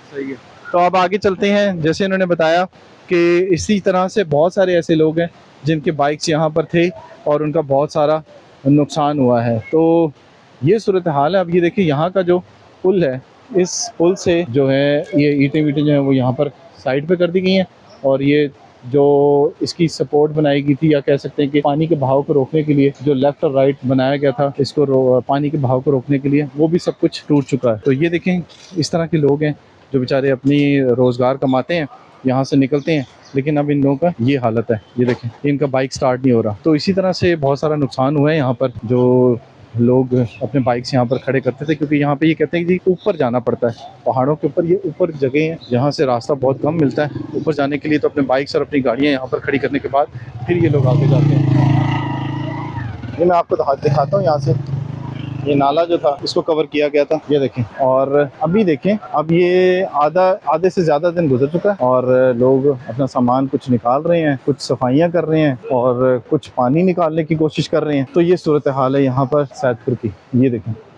सही है। तो अब आगे चलते हैं। जैसे इन्होंने बताया कि इसी तरह से बहुत सारे ऐसे लोग हैं जिनके बाइक्स यहाँ पर थे और उनका बहुत सारा नुकसान हुआ है। तो ये सूरत हाल है। अब ये देखिए यहाँ का जो पुल है, इस पुल से जो है ये ईंटें वीटें जो हैं वो यहाँ पर साइड पे कर दी गई हैं, और ये जो इसकी सपोर्ट बनाई गई थी, या कह सकते हैं कि पानी के बहाव को रोकने के लिए जो लेफ्ट और राइट बनाया गया था इसको पानी के बहाव को रोकने के लिए, वो भी सब कुछ टूट चुका है। तो ये देखें, इस तरह के लोग हैं जो बेचारे अपनी रोज़गार कमाते हैं, यहाँ से निकलते हैं, लेकिन अब इन लोगों का ये हालत है। ये देखें, इनका बाइक स्टार्ट नहीं हो रहा। तो इसी तरह से बहुत सारा नुकसान हुआ है यहाँ पर। जो लोग अपने बाइक्स यहाँ पर खड़े करते थे, क्योंकि यहाँ पे ये कहते हैं कि जी ऊपर जाना पड़ता है, पहाड़ों के ऊपर ये ऊपर जगह है जहाँ से रास्ता बहुत कम मिलता है ऊपर जाने के लिए। तो अपने बाइक्स और अपनी गाड़ियाँ यहाँ पर खड़ी करने के बाद फिर ये लोग आगे जाते हैं। ये मैं आपको दिखाता हूँ, यहाँ से ये नाला जो था इसको कवर किया गया था, ये देखें। और अभी देखें, अब ये आधे से ज़्यादा दिन गुजर चुका है और लोग अपना सामान कुछ निकाल रहे हैं, कुछ सफाइयाँ कर रहे हैं और कुछ पानी निकालने की कोशिश कर रहे हैं। तो ये सूरत हाल है यहाँ पर सैदपुर की, ये देखें।